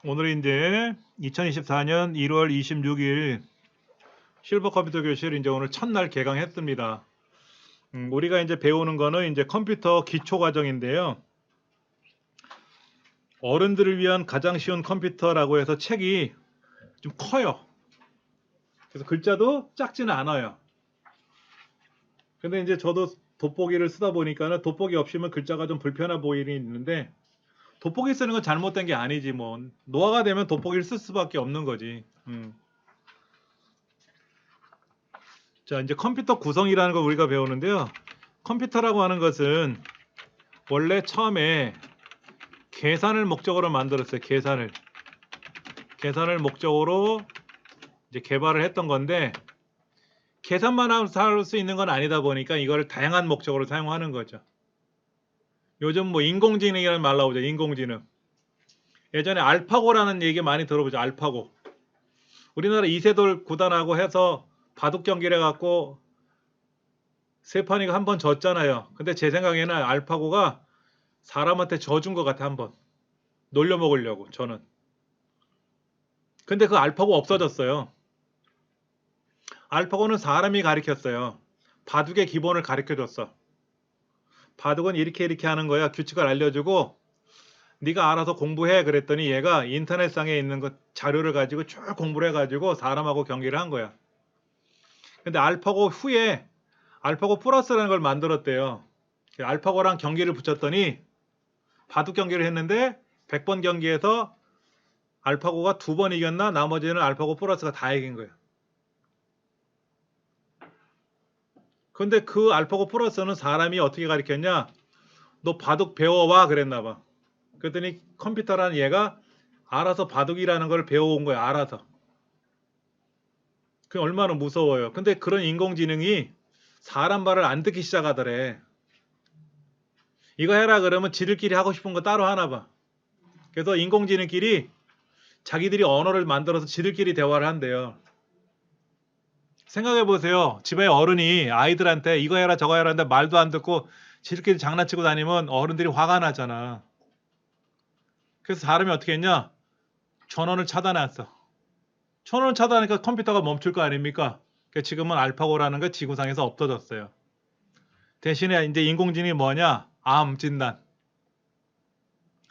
오늘은 이제 2024년 1월 26일 실버 컴퓨터 교실 이제 오늘 첫날 개강했습니다. 우리가 이제 배우는 거는 이제 컴퓨터 기초 과정인데요. 어른들을 위한 가장 쉬운 컴퓨터라고 해서 책이 좀 커요. 그래서 글자도 작지는 않아요. 근데 이제 저도 돋보기를 쓰다 보니까는 돋보기 없이면 글자가 좀 불편해 보이긴 있는데 돋보기 쓰는 건 잘못된 게 아니지 뭐. 노화가 되면 돋보기를 쓸 수밖에 없는 거지. 자, 이제 컴퓨터 구성이라는 걸 우리가 배우는데요. 컴퓨터라고 하는 것은 원래 처음에 계산을 목적으로 만들었어요. 계산을 목적으로 이제 개발을 했던 건데 계산만 하면 살 수 있는 건 아니다 보니까 이거를 다양한 목적으로 사용하는 거죠. 요즘 뭐 인공지능이라는 말 나오죠. 인공지능. 예전에 알파고라는 얘기 많이 들어보죠. 알파고. 우리나라 이세돌 구단하고 해서 바둑 경기를 해갖고 세판이가 한 번 졌잖아요. 근데 제 생각에는 알파고가 사람한테 져준 것 같아. 한번 놀려먹으려고 저는. 근데 그 알파고 없어졌어요. 알파고는 사람이 가르쳤어요. 바둑의 기본을 가르쳐줬어. 바둑은 이렇게 하는 거야. 규칙을 알려주고 네가 알아서 공부해 그랬더니 얘가 인터넷상에 있는 거 자료를 가지고 쭉 공부를 해가지고 사람하고 경기를 한 거야. 근데 알파고 후에 알파고 플러스라는 걸 만들었대요. 알파고랑 경기를 붙였더니 바둑 경기를 했는데 100번 경기에서 알파고가 2번 이겼나 나머지는 알파고 플러스가 다 이긴 거예요. 근데 그 알파고 플러스는 사람이 어떻게 가르쳤냐? 너 바둑 배워와 그랬나 봐. 그랬더니 컴퓨터라는 얘가 알아서 바둑이라는 걸 배워온 거야. 알아서. 그게 얼마나 무서워요. 근데 그런 인공지능이 사람 말을 안 듣기 시작하더래. 이거 해라 그러면 지들끼리 하고 싶은 거 따로 하나 봐. 그래서 인공지능끼리 자기들이 언어를 만들어서 지들끼리 대화를 한대요. 생각해 보세요. 집에 어른이 아이들한테 이거 해라 저거 해라 하는데 말도 안 듣고 지들끼리 장난치고 다니면 어른들이 화가 나잖아. 그래서 사람이 어떻게 했냐? 전원을 차단했어. 전원을 차단하니까 컴퓨터가 멈출 거 아닙니까? 그러니까 지금은 알파고라는 게 지구상에서 없어졌어요. 대신에 이제 인공지능이 뭐냐? 암 진단.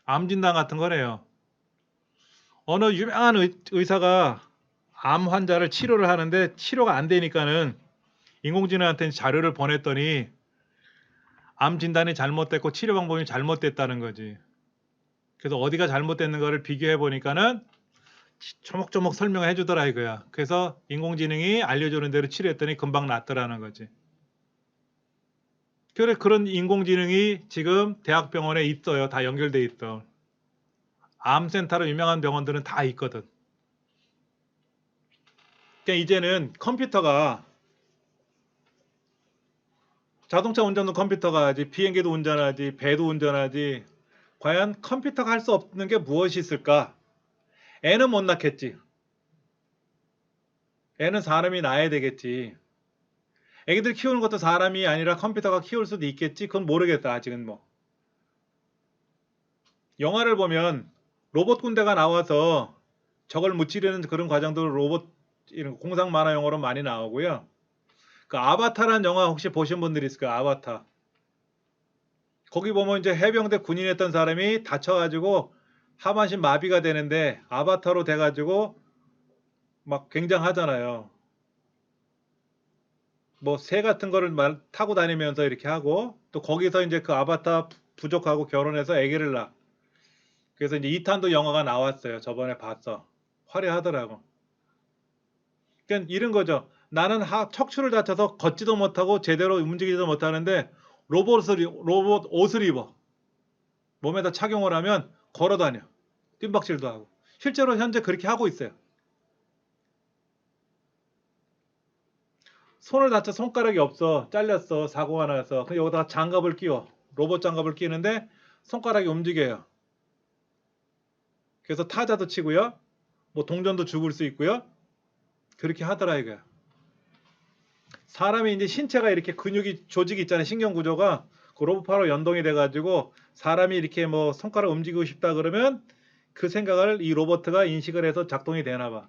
암 진단 같은 거래요. 어느 유명한 의사가 암 환자를 치료를 하는데 치료가 안 되니까는 인공지능한테 자료를 보냈더니 암 진단이 잘못됐고 치료 방법이 잘못됐다는 거지. 그래서 어디가 잘못됐는 거를 비교해 보니까는 조목조목 설명해 주더라 이거야. 그래서 인공지능이 알려주는 대로 치료했더니 금방 낫더라는 거지. 그래 그런 인공지능이 지금 대학병원에 있어요. 다 연결돼 있어. 암센터로 유명한 병원들은 다 있거든. 그러니까 이제는 컴퓨터가 자동차 운전도 컴퓨터가 하지, 비행기도 운전하지, 배도 운전하지. 과연 컴퓨터가 할 수 없는 게 무엇이 있을까? 애는 못 낳겠지. 애는 사람이 낳아야 되겠지. 애기들 키우는 것도 사람이 아니라 컴퓨터가 키울 수도 있겠지. 그건 모르겠다. 아직은 뭐. 영화를 보면 로봇 군대가 나와서 적을 무찌르는 그런 과정도 로봇 이런 공상 만화 영화로 많이 나오고요. 그 아바타라는 영화 혹시 보신 분들이 있을까요? 아바타. 거기 보면 이제 해병대 군인했던 사람이 다쳐가지고 하반신 마비가 되는데 아바타로 돼가지고 막 굉장하잖아요. 뭐 새 같은 거를 타고 다니면서 이렇게 하고 또 거기서 이제 그 아바타 부족하고 결혼해서 아기를 낳아. 그래서 이제 2탄도 영화가 나왔어요. 저번에 봤어. 화려하더라고. 그러니까 이런 거죠. 나는 척추를 다쳐서 걷지도 못하고 제대로 움직이지도 못하는데 로봇 옷을 입어. 몸에다 착용을 하면 걸어 다녀. 뜀박질도 하고. 실제로 현재 그렇게 하고 있어요. 손을 다쳐 손가락이 없어. 잘렸어. 사고가 나서. 그럼 여기다가 장갑을 끼워. 로봇 장갑을 끼는데 손가락이 움직여요. 그래서 타자도 치고요. 뭐 동전도 죽을 수 있고요. 그렇게 하더라 이거야. 사람이 이제 신체가 이렇게 근육이 조직이 있잖아요. 신경 구조가 그 로봇파로 연동이 돼가지고 사람이 이렇게 뭐 손가락 움직이고 싶다 그러면 그 생각을 이 로봇가 인식을 해서 작동이 되나 봐.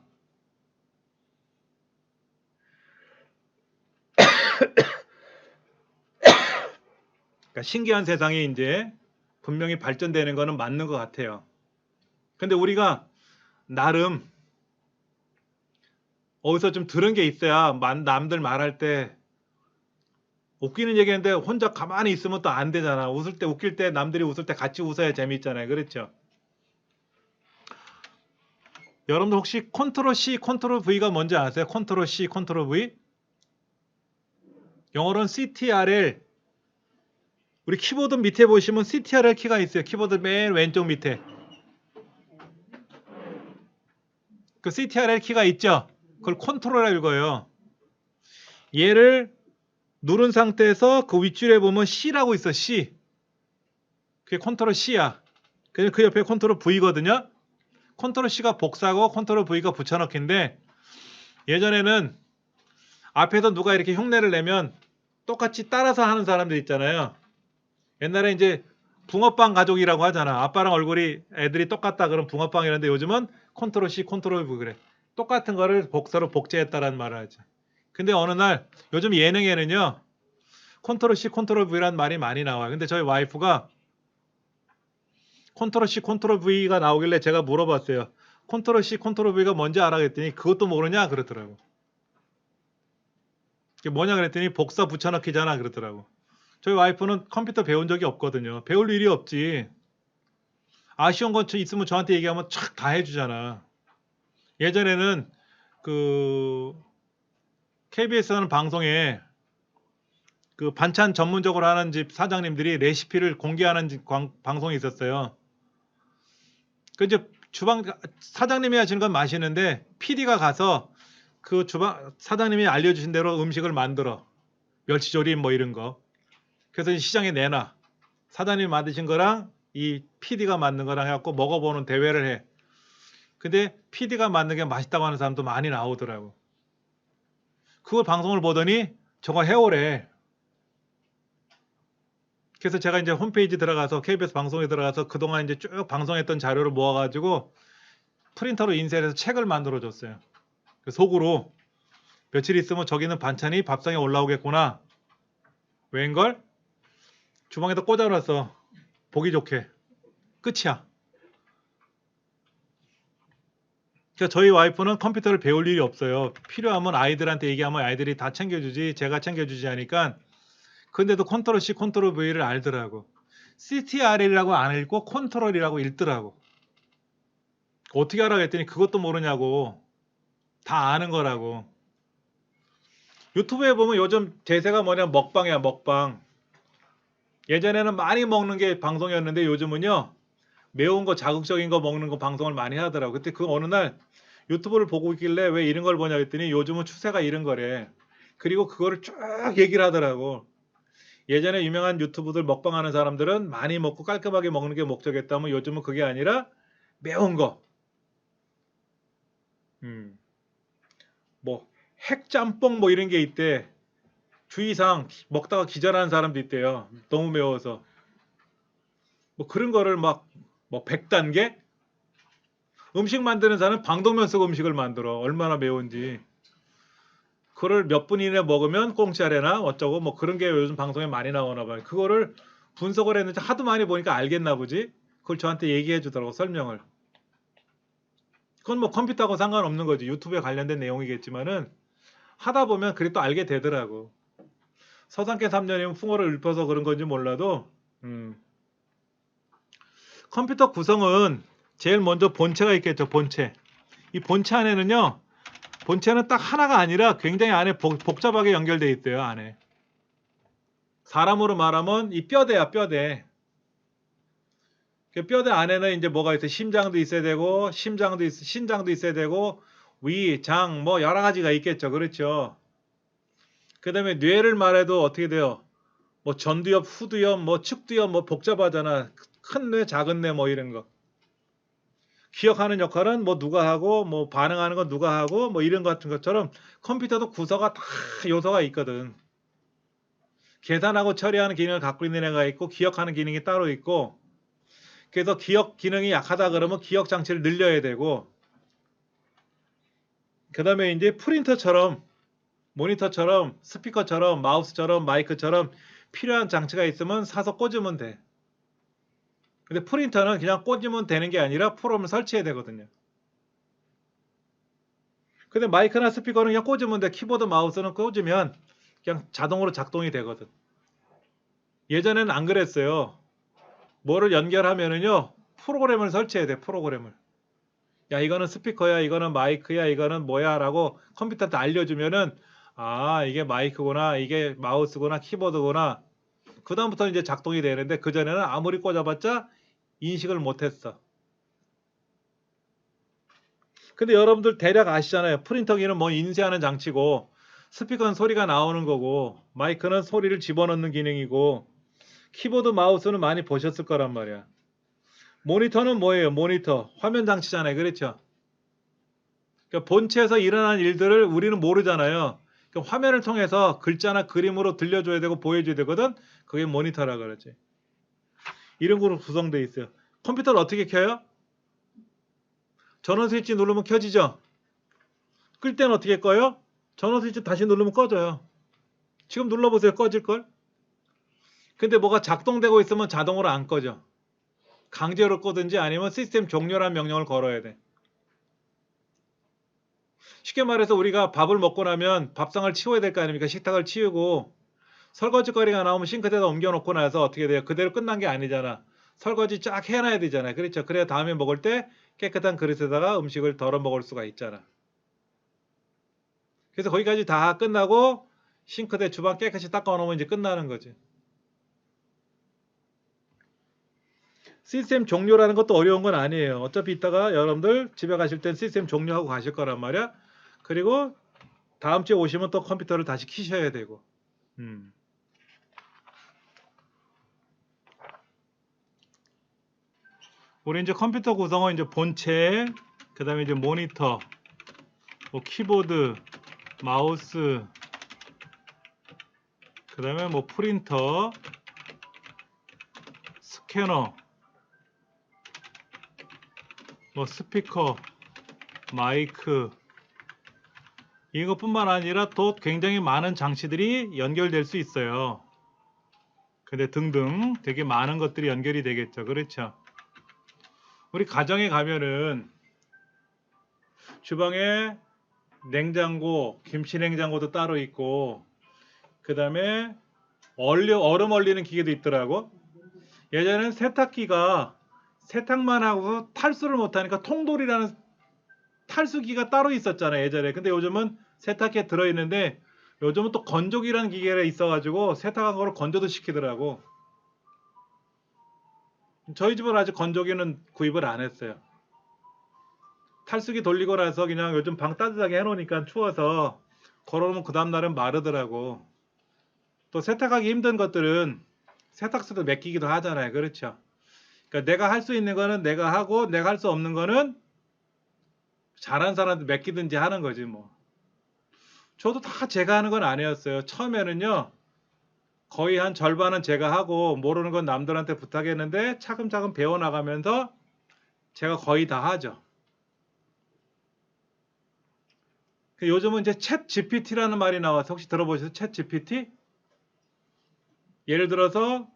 그러니까 신기한 세상이 이제 분명히 발전되는 거는 맞는 것 같아요. 근데 우리가 나름 어디서 좀 들은 게 있어야 남들 말할 때 웃기는 얘기인데 혼자 가만히 있으면 또 안 되잖아. 웃길 때 남들이 웃을 때 같이 웃어야 재미있잖아요. 그렇죠? 여러분들 혹시 컨트롤 C, 컨트롤 V가 뭔지 아세요? 컨트롤 C, 컨트롤 V? 영어로는 CTRL. 우리 키보드 밑에 보시면 CTRL 키가 있어요. 키보드 맨 왼쪽 밑에. 그 CTRL 키가 있죠? 그걸 컨트롤이라고 읽어요. 얘를 누른 상태에서 그 윗줄에 보면 C라고 있어. C. 그게 컨트롤 C야. 그 옆에 컨트롤 V거든요. 컨트롤 C가 복사고 컨트롤 V가 붙여넣기인데 예전에는 앞에서 누가 이렇게 흉내를 내면 똑같이 따라서 하는 사람들 있잖아요. 옛날에 이제 붕어빵 가족이라고 하잖아. 아빠랑 얼굴이 애들이 똑같다 그러면 붕어빵이라는데 요즘은 컨트롤 C, 컨트롤 V 그래. 똑같은 거를 복사로 복제했다라는 말을 하죠. 근데 어느 날 요즘 예능에는요. 컨트롤 C, 컨트롤 V라는 말이 많이 나와요. 근데 저희 와이프가 컨트롤 C, 컨트롤 V가 나오길래 제가 물어봤어요. 컨트롤 C, 컨트롤 V가 뭔지 알아 그랬더니 그것도 모르냐 그러더라고. 그게 뭐냐 그랬더니 복사 붙여넣기잖아 그러더라고. 저희 와이프는 컴퓨터 배운 적이 없거든요. 배울 일이 없지. 아쉬운 거 있으면 저한테 얘기하면 착 다 해주잖아. 예전에는 그 KBS 하는 방송에 그 반찬 전문적으로 하는 집 사장님들이 레시피를 공개하는 방송이 있었어요. 그 이제 주방 사장님이 하시는 건 맛있는데 PD가 가서 그 주방 사장님이 알려주신 대로 음식을 만들어 멸치조림 뭐 이런 거. 그래서 시장에 내놔. 사장님이 만드신 거랑 이 PD가 만든 거랑 해갖고 먹어보는 대회를 해. 근데 PD가 만든 게 맛있다고 하는 사람도 많이 나오더라고. 그걸 방송을 보더니 저거 해오래. 그래서 제가 이제 홈페이지 들어가서 KBS 방송에 들어가서 그동안 이제 쭉 방송했던 자료를 모아가지고 프린터로 인쇄해서 책을 만들어 줬어요. 속으로 며칠 있으면 저기는 반찬이 밥상에 올라오겠구나. 웬걸? 주방에다 꽂아놨어. 보기 좋게. 끝이야. 그러니까 저희 와이프는 컴퓨터를 배울 일이 없어요. 필요하면 아이들한테 얘기하면 아이들이 다 챙겨주지 제가 챙겨주지 하니까 근데도 컨트롤 C, 컨트롤 V를 알더라고. CTRL이라고 안 읽고 컨트롤이라고 읽더라고. 어떻게 알아 그랬더니 그것도 모르냐고. 다 아는 거라고. 유튜브에 보면 요즘 대세가 뭐냐 먹방이야 먹방. 예전에는 많이 먹는 게 방송이었는데 요즘은요. 매운 거 자극적인 거 먹는 거 방송을 많이 하더라고. 그때 그 어느 날 유튜브를 보고 있길래 왜 이런 걸 보냐 했더니 요즘은 추세가 이런 거래. 그리고 그거를 쭉 얘기를 하더라고. 예전에 유명한 유튜브들 먹방하는 사람들은 많이 먹고 깔끔하게 먹는 게 목적이었다면 요즘은 그게 아니라 매운 거. 뭐 핵짬뽕 뭐 이런 게 있대. 주의사항 먹다가 기절하는 사람도 있대요. 너무 매워서. 뭐 그런 거를 막 뭐 100단계? 음식 만드는 사람은 방독면 쓰고 음식을 만들어. 얼마나 매운지. 그거를 몇 분 이내 먹으면 공짜래나 어쩌고 뭐 그런 게 요즘 방송에 많이 나오나 봐요. 그거를 분석을 했는지 하도 많이 보니까 알겠나 보지. 그걸 저한테 얘기해 주더라고 설명을. 그건 뭐 컴퓨터하고 상관없는 거지. 유튜브에 관련된 내용이겠지만은 하다 보면 그게 또 알게 되더라고. 서당계 3년이면 풍어를 읊어서 그런 건지 몰라도 컴퓨터 구성은 제일 먼저 본체가 있겠죠. 본체. 이 본체 안에는요. 본체는 딱 하나가 아니라 굉장히 안에 복잡하게 연결되어 있대요. 안에. 사람으로 말하면 이 뼈대야 뼈대. 그 뼈대 안에는 이제 뭐가 있어? 심장도 있어야 되고 신장도 있어야 되고 위, 장 뭐 여러 가지가 있겠죠. 그렇죠. 그 다음에 뇌를 말해도 어떻게 돼요? 뭐 전두엽, 후두엽, 뭐 측두엽 뭐 복잡하잖아. 큰 뇌, 작은 뇌 뭐 이런 거. 기억하는 역할은 뭐 누가 하고 뭐 반응하는 건 누가 하고 뭐 이런 것 같은 것처럼 컴퓨터도 구성가 다 요소가 있거든. 계산하고 처리하는 기능을 갖고 있는 애가 있고 기억하는 기능이 따로 있고 그래서 기억 기능이 약하다 그러면 기억 장치를 늘려야 되고, 그 다음에 이제 프린터처럼, 모니터처럼, 스피커처럼, 마우스처럼, 마이크처럼 필요한 장치가 있으면 사서 꽂으면 돼. 근데 프린터는 그냥 꽂으면 되는 게 아니라 프로그램을 설치해야 되거든요. 근데 마이크나 스피커는 그냥 꽂으면 돼. 키보드, 마우스는 꽂으면 그냥 자동으로 작동이 되거든. 예전에는 안 그랬어요. 뭐를 연결하면은요, 프로그램을 설치해야 돼. 프로그램을. 야, 이거는 스피커야, 이거는 마이크야, 이거는 뭐야 라고 컴퓨터한테 알려주면은, 아, 이게 마이크구나, 이게 마우스구나, 키보드구나. 그 다음부터 이제 작동이 되는데, 그전에는 아무리 꽂아봤자 인식을 못했어. 근데 여러분들 대략 아시잖아요. 프린터기는 뭐 인쇄하는 장치고, 스피커는 소리가 나오는 거고, 마이크는 소리를 집어넣는 기능이고, 키보드, 마우스는 많이 보셨을 거란 말이야. 모니터는 뭐예요? 모니터. 화면 장치잖아요. 그렇죠? 그러니까 본체에서 일어나는 일들을 우리는 모르잖아요. 그러니까 화면을 통해서 글자나 그림으로 들려줘야 되고 보여줘야 되거든. 그게 모니터라 그러지. 이런 거로 구성되어 있어요. 컴퓨터를 어떻게 켜요? 전원 스위치 누르면 켜지죠. 끌 때는 어떻게 꺼요? 전원 스위치 다시 누르면 꺼져요. 지금 눌러보세요. 꺼질걸? 근데 뭐가 작동되고 있으면 자동으로 안 꺼져. 강제로 꺼든지 아니면 시스템 종료라는 명령을 걸어야 돼. 쉽게 말해서 우리가 밥을 먹고 나면 밥상을 치워야 될 거 아닙니까? 식탁을 치우고 설거지거리가 나오면 싱크대에다 옮겨놓고 나서 어떻게 돼요? 그대로 끝난 게 아니잖아. 설거지 쫙 해놔야 되잖아요. 그렇죠? 그래야 다음에 먹을 때 깨끗한 그릇에다가 음식을 덜어 먹을 수가 있잖아. 그래서 거기까지 다 끝나고 싱크대 주방 깨끗이 닦아놓으면 이제 끝나는 거지. 시스템 종료라는 것도 어려운 건 아니에요. 어차피 이따가 여러분들 집에 가실 땐 시스템 종료하고 가실 거란 말이야. 그리고 다음 주에 오시면 또 컴퓨터를 다시 키셔야 되고. 우리 이제 컴퓨터 구성은 이제 본체, 그 다음에 이제 모니터, 뭐 키보드, 마우스, 그 다음에 뭐 프린터, 스캐너, 뭐 스피커, 마이크, 이것뿐만 아니라 또 굉장히 많은 장치들이 연결될 수 있어요. 근데 등등 되게 많은 것들이 연결이 되겠죠. 그렇죠? 우리 가정에 가면은 주방에 냉장고, 김치 냉장고도 따로 있고, 그 다음에 얼음 얼리는 기계도 있더라고. 예전에는 세탁기가 세탁만 하고 탈수를 못하니까 통돌이라는 탈수기가 따로 있었잖아요. 예전에. 근데 요즘은 세탁기에 들어있는데 요즘은 또 건조기라는 기계가 있어가지고 세탁한 거를 건조도 시키더라고. 저희 집은 아직 건조기는 구입을 안 했어요. 탈수기 돌리고 나서 그냥 요즘 방 따뜻하게 해놓으니까 추워서 걸어놓으면 그 다음날은 마르더라고. 또 세탁하기 힘든 것들은 세탁소도 맡기기도 하잖아요. 그렇죠? 그러니까 내가 할 수 있는 거는 내가 하고 내가 할 수 없는 거는 잘하는 사람한테 맡기든지 하는 거지 뭐. 저도 다 제가 하는 건 아니었어요. 처음에는요. 거의 한 절반은 제가 하고 모르는 건 남들한테 부탁했는데 차근차근 배워나가면서 제가 거의 다 하죠. 요즘은 이제 챗 GPT라는 말이 나와서 혹시 들어보셨어요? 챗 GPT? 예를 들어서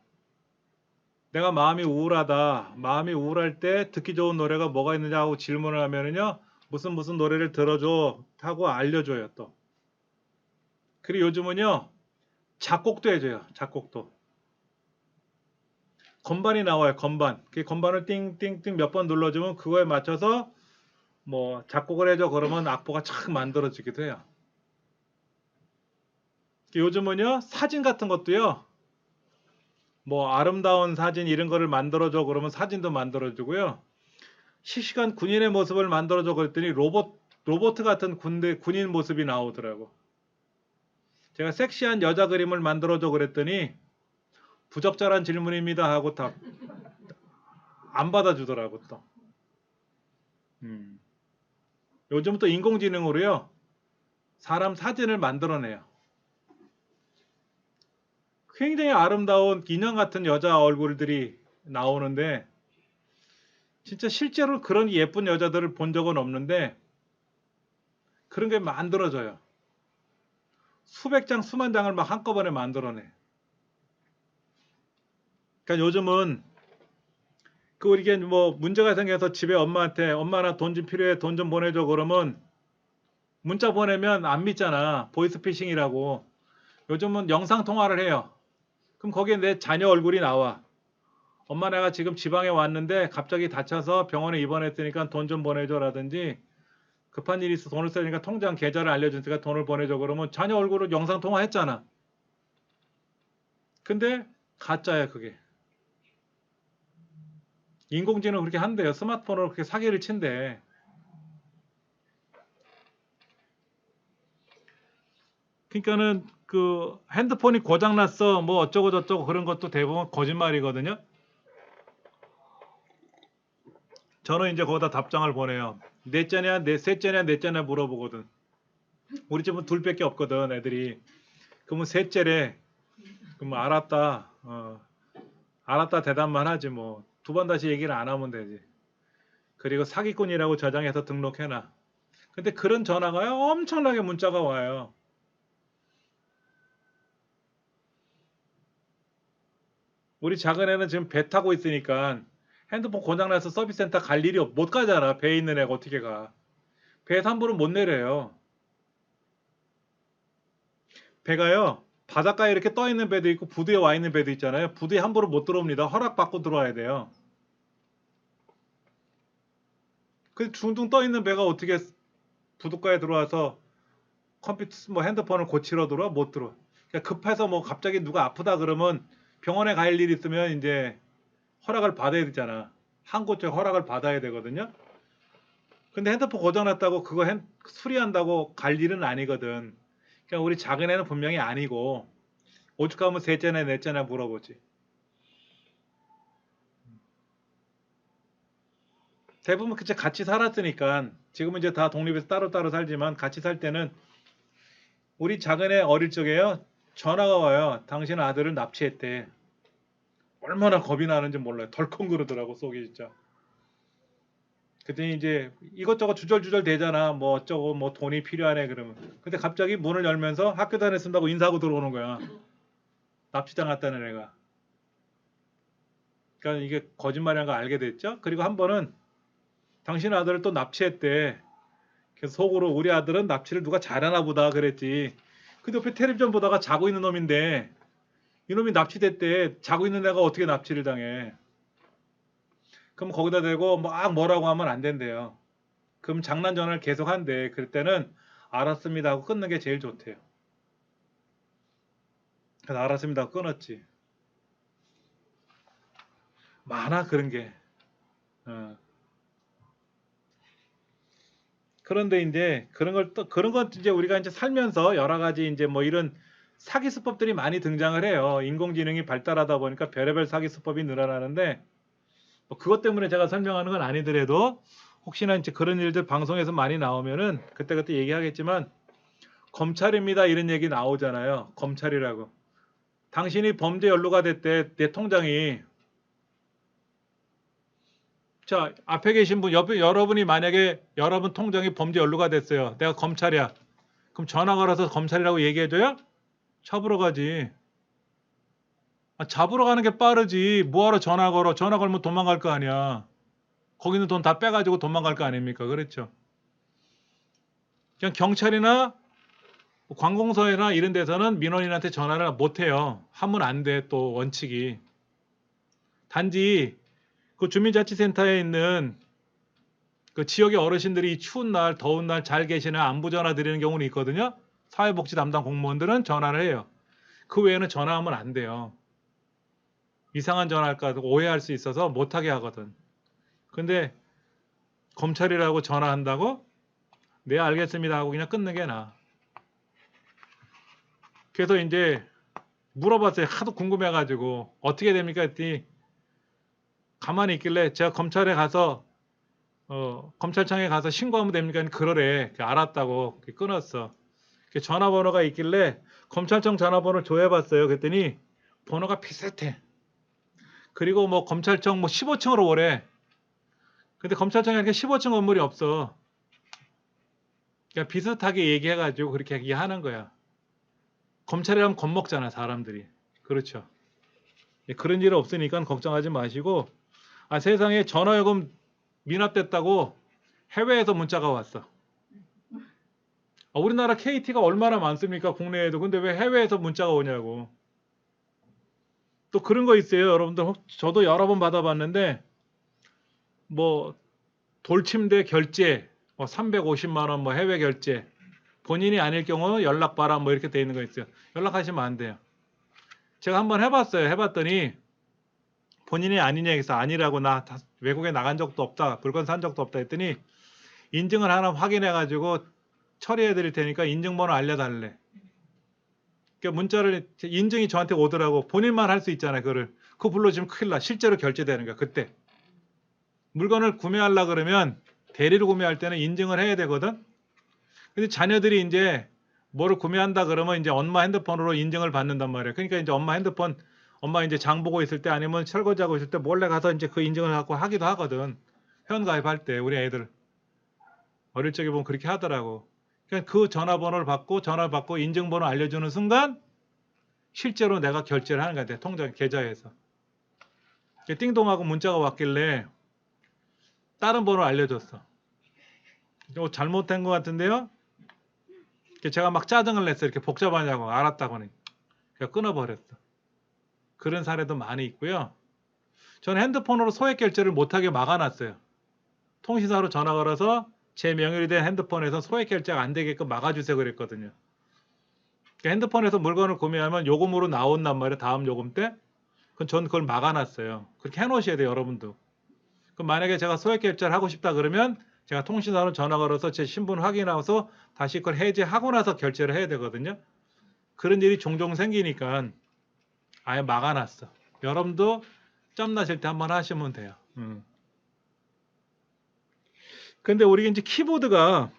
내가 마음이 우울하다. 마음이 우울할 때 듣기 좋은 노래가 뭐가 있느냐 하고 질문을 하면은요. 무슨 노래를 들어줘 하고 알려줘요 또. 그리고 요즘은요. 작곡도 해줘요. 작곡도. 건반이 나와요. 건반. 그 건반을 띵띵띵 몇 번 눌러주면 그거에 맞춰서 뭐 작곡을 해줘 그러면 악보가 착 만들어지기도 해요. 요즘은요. 사진 같은 것도요. 뭐 아름다운 사진 이런 거를 만들어줘 그러면 사진도 만들어주고요. 실시간 군인의 모습을 만들어줘 그랬더니 로봇 같은 군인 모습이 나오더라고. 제가 섹시한 여자 그림을 만들어줘 그랬더니 부적절한 질문입니다 하고 다 안 받아주더라고 또. 요즘 또 인공지능으로요. 사람 사진을 만들어내요. 굉장히 아름다운 인형 같은 여자 얼굴들이 나오는데 진짜 실제로 그런 예쁜 여자들을 본 적은 없는데 그런 게 만들어져요. 수백 장, 수만 장을 막 한꺼번에 만들어내. 그러니까 요즘은 그 이게 뭐 문제가 생겨서 집에 엄마한테 엄마 나 돈 좀 필요해 돈 좀 보내줘 그러면 문자 보내면 안 믿잖아. 보이스피싱이라고. 요즘은 영상 통화를 해요. 그럼 거기에 내 자녀 얼굴이 나와. 엄마 내가 지금 지방에 왔는데 갑자기 다쳐서 병원에 입원했으니까 돈 좀 보내줘라든지 급한 일이 있어 돈을 써야 되니까 통장 계좌를 알려주니까 돈을 보내줘 그러면 자녀 얼굴을 영상 통화했잖아. 근데 가짜야 그게. 인공지능 그렇게 한대요. 스마트폰으로 그렇게 사기를 친대. 그러니까는 그 핸드폰이 고장났어 뭐 어쩌고 저쩌고 그런 것도 대부분 거짓말이거든요. 저는 이제 거기다 답장을 보내요. 넷째냐, 셋째냐, 넷째냐 물어보거든. 우리 집은 둘밖에 없거든, 애들이. 그러면 셋째래. 그럼 알았다. 알았다 대답만 하지 뭐. 두 번 다시 얘기를 안 하면 되지. 그리고 사기꾼이라고 저장해서 등록해놔. 근데 그런 전화가 엄청나게 문자가 와요. 우리 작은 애는 지금 배 타고 있으니까 핸드폰 고장나서 서비스센터 갈 일이 못 가잖아. 배에 있는 애가 어떻게 가. 배에서 함부로 못 내려요. 배가요. 바닷가에 이렇게 떠 있는 배도 있고 부두에 와 있는 배도 있잖아요. 부두에 함부로 못 들어옵니다. 허락받고 들어와야 돼요. 그 둥둥 떠 있는 배가 어떻게 부둣가에 들어와서 컴퓨터 뭐 핸드폰을 고치러 들어와 못 들어와. 그러니까 급해서 뭐 갑자기 누가 아프다 그러면 병원에 갈 일 있으면 이제 허락을 받아야 되잖아. 항구 쪽 허락을 받아야 되거든요. 근데 핸드폰 고장났다고 그거 수리한다고 갈 일은 아니거든. 그러니까 우리 작은 애는 분명히 아니고 오죽하면 셋째나 넷째나 물어보지. 대부분 그치 같이 살았으니까 지금은 이제 다 독립해서 따로따로 살지만 같이 살 때는 우리 작은 애 어릴 적에요. 전화가 와요. 당신 아들을 납치했대. 얼마나 겁이 나는지 몰라요. 덜컹 그러더라고 속이 진짜. 그랬더니 이제 이것저것 주절주절 되잖아. 뭐 어쩌고 뭐 돈이 필요하네 그러면. 근데 갑자기 문을 열면서 학교 다녔습니다고 인사하고 들어오는 거야. 납치당했다는 애가. 그러니까 이게 거짓말이라는 걸 알게 됐죠. 그리고 한 번은 당신 아들을 또 납치했대. 그래서 속으로 우리 아들은 납치를 누가 잘하나 보다 그랬지. 근데 옆에 텔레비전 보다가 자고 있는 놈인데 이놈이 납치됐대. 자고 있는 애가 어떻게 납치를 당해. 그럼 거기다 대고 막 뭐라고 하면 안 된대요. 그럼 장난 전화를 계속 한대. 그럴 때는 알았습니다 하고 끊는 게 제일 좋대요. 그래서 알았습니다 하고 끊었지. 많아 그런 게. 어. 그런데 이제 그런 걸 또 그런 것 이제 우리가 이제 살면서 여러 가지 이제 뭐 이런 사기 수법들이 많이 등장을 해요. 인공지능이 발달하다 보니까 별의별 사기 수법이 늘어나는데 뭐 그것 때문에 제가 설명하는 건 아니더라도 혹시나 이제 그런 일들 방송에서 많이 나오면은 그때그때 얘기하겠지만 검찰입니다 이런 얘기 나오잖아요. 검찰이라고. 당신이 범죄 연루가 됐대 내 통장이 자 앞에 계신 분 여러분이 만약에 여러분 통장이 범죄 연루가 됐어요. 내가 검찰이야. 그럼 전화 걸어서 검찰이라고 얘기해줘요? 잡으러 가지. 잡으러 가는 게 빠르지. 뭐하러 전화 걸어. 전화 걸면 도망갈 거 아니야. 거기는 돈 다 빼가지고 도망갈 거 아닙니까? 그렇죠. 그냥 경찰이나 관공서나 이런 데서는 민원인한테 전화를 못 해요. 하면 안 돼. 또 원칙이. 단지 그 주민자치센터에 있는 그 지역의 어르신들이 추운 날, 더운 날 잘 계시나 안부 전화 드리는 경우는 있거든요. 사회복지 담당 공무원들은 전화를 해요. 그 외에는 전화하면 안 돼요. 이상한 전화할까 오해할 수 있어서 못하게 하거든. 근데 검찰이라고 전화한다고? 네 알겠습니다 하고 그냥 끊는 게 나아. 그래서 이제 물어봤어요. 하도 궁금해가지고 어떻게 됩니까 했더니 가만히 있길래 제가 검찰에 가서 검찰청에 가서 신고하면 됩니까? 그러래. 알았다고 끊었어. 전화번호가 있길래 검찰청 전화번호를 조회해봤어요. 그랬더니 번호가 비슷해. 그리고 뭐 검찰청 뭐 15층으로 오래. 근데 검찰청에 이렇게 15층 건물이 없어. 그러니까 비슷하게 얘기해가지고 그렇게 얘기하는 거야. 검찰이라면 겁먹잖아, 사람들이. 그렇죠. 그런 일 없으니까 걱정하지 마시고, 세상에 전화요금 미납됐다고 해외에서 문자가 왔어. 우리나라 KT가 얼마나 많습니까, 국내에도. 근데 왜 해외에서 문자가 오냐고. 또 그런 거 있어요, 여러분들. 저도 여러 번 받아봤는데, 뭐 돌침대 결제 350만 원 뭐 해외 결제, 본인이 아닐 경우 연락 바람 뭐 이렇게 돼 있는 거 있어요. 연락하시면 안 돼요. 제가 한번 해봤어요. 해봤더니 본인이 아니냐 해서 아니라고, 나 외국에 나간 적도 없다, 물건 산 적도 없다 했더니 인증을 하나 확인해 가지고 처리해 드릴 테니까 인증번호 알려달래. 그러니까 문자를, 인증이 저한테 오더라고. 본인만 할 수 있잖아요. 그거 불러주면 큰일 나. 실제로 결제되는 거야. 그때 물건을 구매하려 그러면, 대리로 구매할 때는 인증을 해야 되거든. 근데 자녀들이 이제 뭐를 구매한다 그러면 이제 엄마 핸드폰으로 인증을 받는단 말이에요. 그러니까 이제 엄마 핸드폰, 엄마 이제 장 보고 있을 때 아니면 설거지하고 있을 때 몰래 가서 이제 그 인증을 갖고 하기도 하거든. 회원 가입할 때 우리 애들 어릴 적에 보면 그렇게 하더라고. 그러니까 그 전화번호를 받고, 전화를 받고 인증번호 알려주는 순간 실제로 내가 결제를 하는 거야. 내 통장 계좌에서. 띵동하고 문자가 왔길래 다른 번호 알려줬어. 잘못된 것 같은데요? 제가 막 짜증을 냈어요. 이렇게 복잡하냐고. 알았다고는. 그냥 끊어버렸어. 그런 사례도 많이 있고요. 저는 핸드폰으로 소액 결제를 못하게 막아놨어요. 통신사로 전화 걸어서 제 명의로 된 핸드폰에서 소액 결제가 안 되게끔 막아주세요 그랬거든요. 핸드폰에서 물건을 구매하면 요금으로 나온단 말이에요. 다음 요금 때. 그럼 전 그걸 막아놨어요. 그렇게 해놓으셔야 돼요, 여러분도. 그럼 만약에 제가 소액 결제를 하고 싶다 그러면 제가 통신사로 전화 걸어서 제 신분 확인하고서 다시 그걸 해지하고 나서 결제를 해야 되거든요. 그런 일이 종종 생기니까 아예 막아놨어. 여러분도 짬나실 때 한번 하시면 돼요. 근데 우리 이제 키보드가요.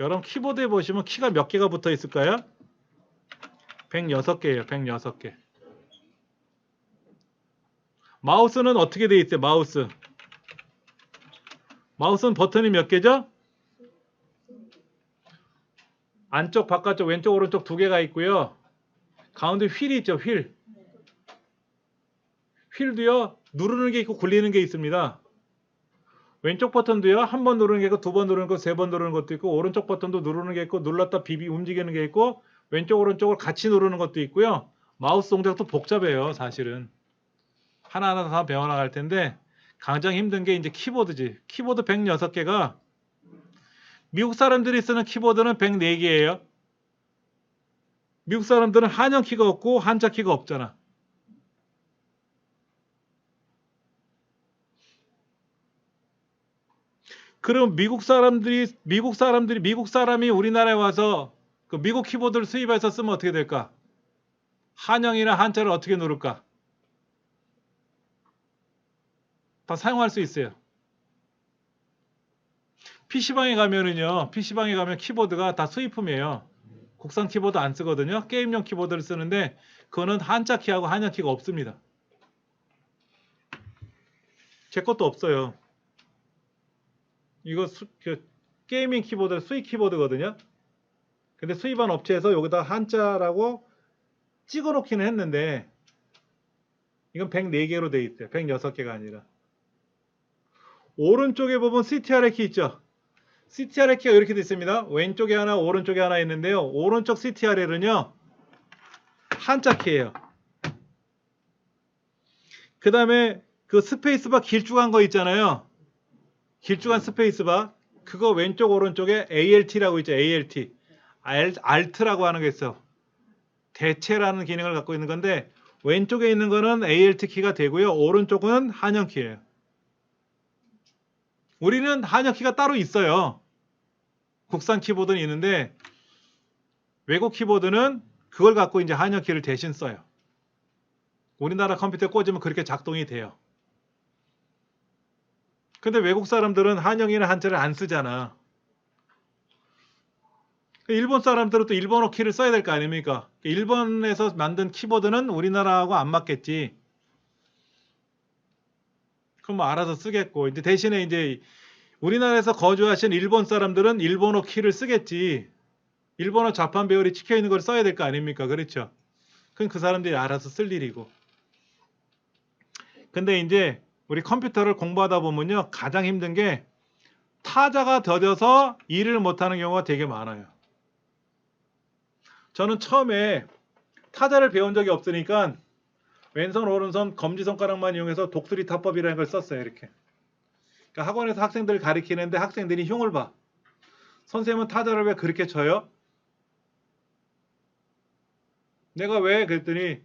여러분 키보드에 보시면 키가 몇 개가 붙어 있을까요? 106개예요. 106개. 마우스는 어떻게 돼 있어요? 마우스는 버튼이 몇 개죠? 안쪽, 바깥쪽, 왼쪽, 오른쪽 두 개가 있고요. 가운데 휠이 있죠. 휠도요. 누르는 게 있고 굴리는 게 있습니다. 왼쪽 버튼도요. 한 번 누르는 게 있고 두 번 누르는 거, 세 번 누르는 것도 있고, 오른쪽 버튼도 누르는 게 있고 눌렀다 비비 움직이는 게 있고, 왼쪽 오른쪽을 같이 누르는 것도 있고요. 마우스 동작도 복잡해요. 사실은 하나하나 다 배워나갈 텐데 가장 힘든 게 이제 키보드지. 키보드 106개가, 미국 사람들이 쓰는 키보드는 104개예요. 미국 사람들은 한영 키가 없고 한자 키가 없잖아. 그럼 미국 사람이 우리나라에 와서 그 미국 키보드를 수입해서 쓰면 어떻게 될까? 한영이나 한자를 어떻게 누를까? 다 사용할 수 있어요. PC방에 가면 키보드가 다 수입품이에요. 국산 키보드 안 쓰거든요. 게임용 키보드를 쓰는데 그거는 한자 키하고 한영 키가 없습니다. 제 것도 없어요. 이거 게이밍 키보드 수입 키보드거든요. 근데 수입한 업체에서 여기다 한자라고 찍어 놓기는 했는데 이건 104개로 돼 있어요. 106개가 아니라. 오른쪽에 보면 CTRL 키 있죠. CTRL 키가 이렇게 돼 있습니다. 왼쪽에 하나, 오른쪽에 하나 있는데요. 오른쪽 CTRL은요. 한자 키예요. 그 다음에 그 스페이스바 길쭉한 거 있잖아요. 길쭉한 스페이스바. 그거 왼쪽 오른쪽에 ALT라고 있죠. ALT. Alt라고 하는 게 있어. 대체라는 기능을 갖고 있는 건데 왼쪽에 있는 거는 ALT 키가 되고요. 오른쪽은 한영 키예요. 우리는 한영 키가 따로 있어요. 국산 키보드는 있는데 외국 키보드는 그걸 갖고 이제 한영 키를 대신 써요. 우리나라 컴퓨터에 꽂으면 그렇게 작동이 돼요. 근데 외국 사람들은 한영이나 한자를 안 쓰잖아. 일본 사람들은 또 일본어 키를 써야 될 거 아닙니까? 일본에서 만든 키보드는 우리나라하고 안 맞겠지. 그럼 뭐 알아서 쓰겠고, 이제 대신에 이제 우리나라에서 거주하신 일본 사람들은 일본어 키를 쓰겠지. 일본어 자판 배열이 찍혀 있는 걸 써야 될 거 아닙니까? 그렇죠? 그건 그 사람들이 알아서 쓸 일이고. 근데 이제 우리 컴퓨터를 공부하다 보면요, 가장 힘든 게 타자가 더뎌서 일을 못하는 경우가 되게 많아요. 저는 처음에 타자를 배운 적이 없으니까 왼손 오른손 검지손가락만 이용해서 독수리 타법이라는 걸 썼어요. 이렇게. 그러니까 학원에서 학생들 가르치는데 학생들이 흉을 봐. 선생님은 타자를 왜 그렇게 쳐요? 내가 왜? 그랬더니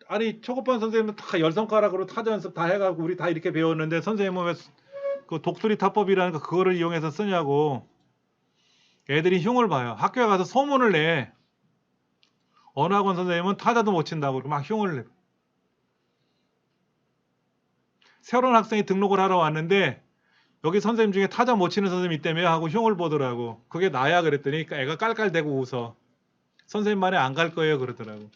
아니 초급반 선생님은 다 10손가락으로 타자 연습 다 해가고 우리 다 이렇게 배웠는데 선생님은 왜 그 독수리 타법이라는 거 그거를 이용해서 쓰냐고. 애들이 흉을 봐요. 학교에 가서 소문을 내. 어느 학원 선생님은 타자도 못 친다고 막 흉을 내. 새로운 학생이 등록을 하러 왔는데 여기 선생님 중에 타자 못 치는 선생님이 있다며 하고 흉을 보더라고. 그게 나야 그랬더니 애가 깔깔대고 웃어. 선생님만에 안 갈 거예요 그러더라고.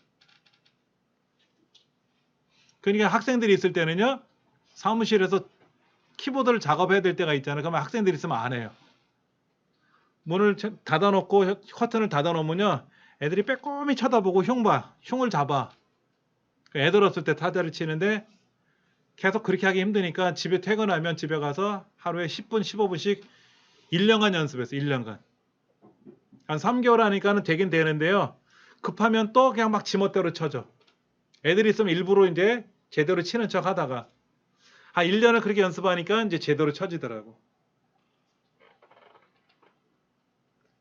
그러니까 학생들이 있을 때는요, 사무실에서 키보드를 작업해야 될 때가 있잖아요. 그러면 학생들이 있으면 안 해요. 문을 닫아놓고 커튼을 닫아놓으면요, 애들이 빼꼼히 쳐다보고 흉을 잡아. 애들 없을 때 타자를 치는데 계속 그렇게 하기 힘드니까 집에 퇴근하면 집에 가서 하루에 10분, 15분씩 1년간 연습했어요. 1년간. 한 3개월 하니까는 되긴 되는데요. 급하면 또 그냥 막 지멋대로 쳐줘. 애들이 있으면 일부러 이제 제대로 치는 척 하다가 한 1년을 그렇게 연습하니까 이제 제대로 쳐지더라고.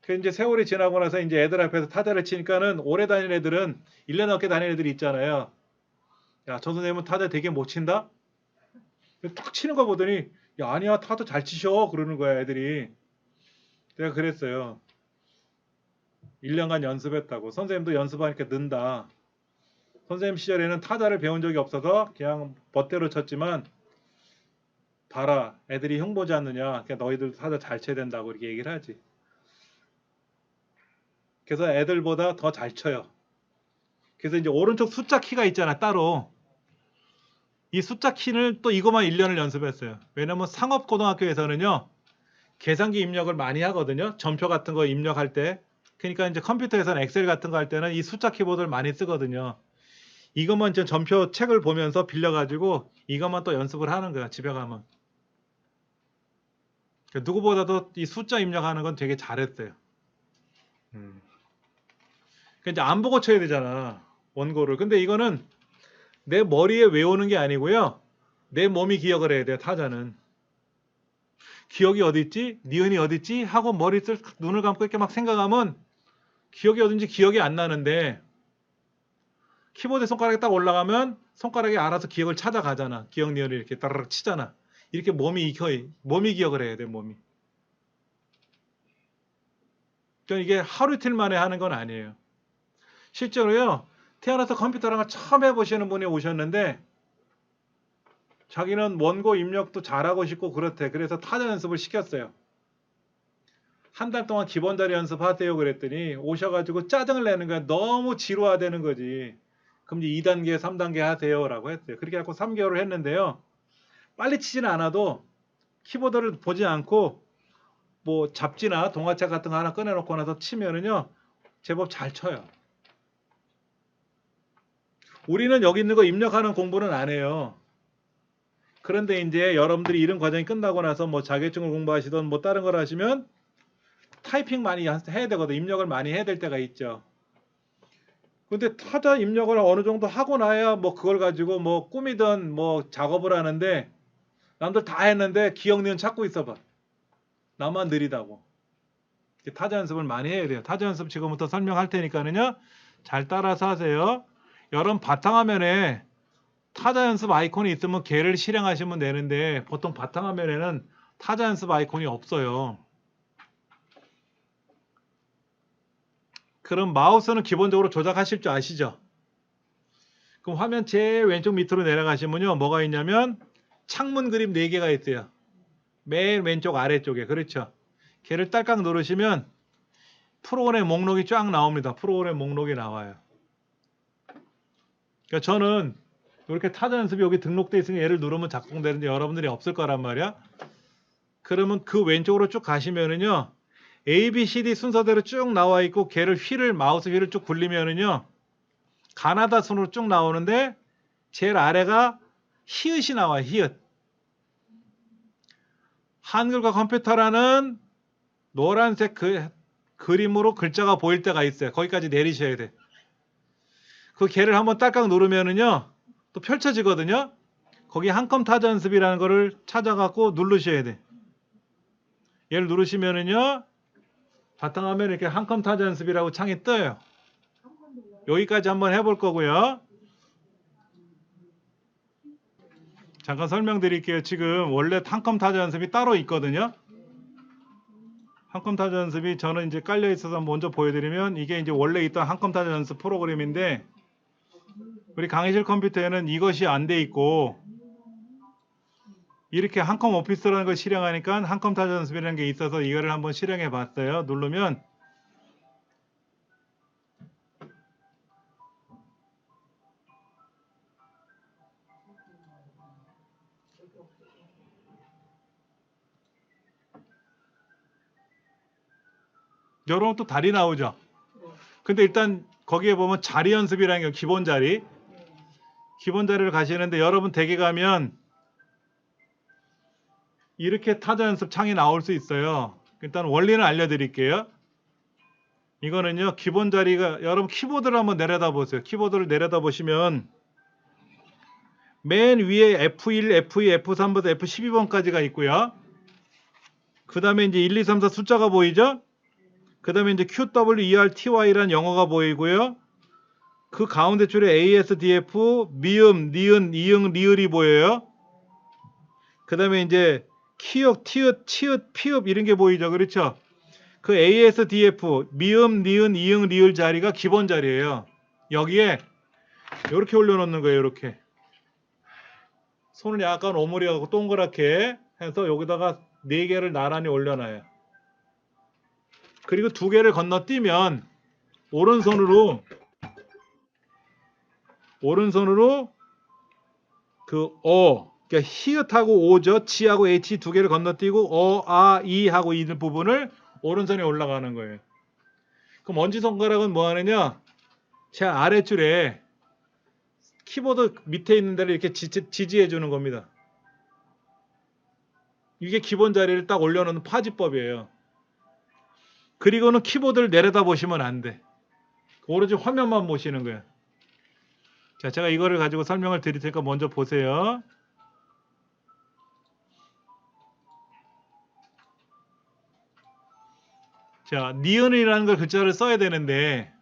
그 이제 세월이 지나고 나서 이제 애들 앞에서 타자를 치니까는 오래 다니는 애들은 1년 넘게 다니는 애들이 있잖아요. 야, 저 선생님은 타자 되게 못 친다? 딱 치는 거 보더니 야, 아니야, 타자 잘 치셔 그러는 거야 애들이. 내가 그랬어요. 1년간 연습했다고. 선생님도 연습하니까 는다. 선생님 시절에는 타자를 배운 적이 없어서 그냥 멋대로 쳤지만 봐라, 애들이 흉 보지 않느냐. 그러니까 너희들 타자 잘 쳐야 된다고 이렇게 얘기를 하지. 그래서 애들보다 더 잘 쳐요. 그래서 이제 오른쪽 숫자 키가 있잖아, 따로. 이 숫자 키를 또 이것만 1년을 연습했어요. 왜냐면 상업고등학교에서는요, 계산기 입력을 많이 하거든요. 점표 같은 거 입력할 때. 그러니까 이제 컴퓨터에서는 엑셀 같은 거 할 때는 이 숫자 키보드를 많이 쓰거든요. 이것만 이제 점표 책을 보면서 빌려가지고 이것만 또 연습을 하는 거야, 집에 가면. 누구보다도 이 숫자 입력하는 건 되게 잘했어요. 그러니까 이제 안 보고 쳐야 되잖아, 원고를. 근데 이거는 내 머리에 외우는 게 아니고요, 내 몸이 기억을 해야 돼요. 타자는 기억이 어디 있지? 니은이 어디 있지? 하고 머리를 눈을 감고 이렇게 막 생각하면 기억이 어딘지 기억이 안 나는데, 키보드 손가락이 딱 올라가면 손가락이 알아서 기억을 찾아가잖아. 기억 니은을 이렇게 따르륵 치잖아. 이렇게 몸이 기억을 해야 돼, 몸이. 그러니까 이게 하루 이틀 만에 하는 건 아니에요. 실제로요, 태어나서 컴퓨터랑 처음 해보시는 분이 오셨는데 자기는 원고 입력도 잘하고 싶고 그렇대. 그래서 타자 연습을 시켰어요. 한 달 동안 기본 자리 연습하세요 그랬더니 오셔가지고 짜증을 내는 거야. 너무 지루하다는 거지. 그럼 이제 2단계, 3단계 하세요 라고 했어요. 그렇게 해서 3개월을 했는데요, 빨리 치지는 않아도 키보드를 보지 않고 뭐 잡지나 동화책 같은 거 하나 꺼내놓고 나서 치면은요, 제법 잘 쳐요. 우리는 여기 있는 거 입력하는 공부는 안 해요. 그런데 이제 여러분들이 이런 과정이 끝나고 나서 뭐 자격증을 공부하시던 뭐 다른 걸 하시면 타이핑 많이 해야 되거든. 입력을 많이 해야 될 때가 있죠. 근데 타자 입력을 어느 정도 하고 나야 뭐 그걸 가지고 뭐 꾸미던 뭐 작업을 하는데, 남들 다 했는데 기억 니은 찾고 있어봐. 나만 느리다고. 타자 연습을 많이 해야 돼요. 타자 연습 지금부터 설명할 테니까는요, 잘 따라서 하세요. 여러분 바탕화면에 타자 연습 아이콘이 있으면 걔를 실행하시면 되는데 보통 바탕화면에는 타자 연습 아이콘이 없어요. 그럼 마우스는 기본적으로 조작하실 줄 아시죠? 그럼 화면 제일 왼쪽 밑으로 내려가시면요, 뭐가 있냐면 창문 그림 4개가 있어요. 맨 왼쪽 아래쪽에. 그렇죠? 걔를 딸깍 누르시면 프로그램 목록이 쫙 나옵니다. 프로그램 목록이 나와요. 그러니까 저는 이렇게 타자 연습이 여기 등록돼 있으면 얘를 누르면 작동되는데 여러분들이 없을 거란 말이야. 그러면 그 왼쪽으로 쭉 가시면은요. A, B, C, D 순서대로 쭉 나와 있고 걔를 마우스 휠을 쭉 굴리면은요. 가나다 순으로 쭉 나오는데 제일 아래가 히읗이 나와요. 히읗. 한글과 컴퓨터라는 노란색 그림으로 글자가 보일 때가 있어요. 거기까지 내리셔야 돼. 그 걔를 한번 딸깍 누르면은요. 또 펼쳐지거든요. 거기 한컴 타자 연습이라는 거를 찾아갖고 누르셔야 돼. 얘를 누르시면은요. 바탕화면에 이렇게 한컴 타자 연습이라고 창이 떠요. 여기까지 한번 해볼 거고요. 잠깐 설명드릴게요. 지금 원래 한컴 타자 연습이 따로 있거든요. 한컴 타자 연습이 저는 이제 깔려 있어서 먼저 보여드리면 이게 이제 원래 있던 한컴 타자 연습 프로그램인데 우리 강의실 컴퓨터에는 이것이 안 돼 있고 이렇게 한컴 오피스라는 걸 실행하니까 한컴 타자 연습이라는 게 있어서 이거를 한번 실행해 봤어요. 누르면 여러분 또 달이 나오죠. 근데 일단 거기에 보면 자리 연습이라는 게 기본 자리를 가시는데 여러분 댁에 가면 이렇게 타자 연습 창이 나올 수 있어요. 일단 원리는 알려드릴게요. 이거는요 기본 자리가 여러분 키보드를 한번 내려다 보세요. 키보드를 내려다 보시면 맨 위에 F1, F2, F3부터 F12번까지가 있고요. 그 다음에 이제 1, 2, 3, 4 숫자가 보이죠? 그 다음에 이제 QWERTY라는 영어가 보이고요. 그 가운데 줄에 ASDF, 미음, 니은, 이응, 리을이 보여요. 그 다음에 이제 키읔, 티읕, 치읓, 피읕 이런 게 보이죠. 그렇죠? 그 ASDF, 미음, 니은, 이응, 리을 자리가 기본 자리예요. 여기에 이렇게 올려놓는 거예요. 이렇게. 손을 약간 오므려갖고 동그랗게 해서 여기다가 4개를 나란히 올려놔요. 그리고 2개를 건너뛰면 오른손으로 그 그러니까 히읗하고 오죠. 지하고 H 2개를 건너뛰고 이 하고 이 부분을 오른손에 올라가는 거예요. 그럼 엄지손가락은 뭐 하느냐? 제 아래줄에 키보드 밑에 있는 데를 이렇게 지지해 주는 겁니다. 이게 기본 자리를 딱 올려놓는 파지법이에요. 그리고는 키보드를 내려다 보시면 안 돼. 오로지 화면만 보시는 거예요. 자, 제가 이거를 가지고 설명을 드릴 테니까 먼저 보세요. 자, 니은이라는 걸 글자를 써야 되는데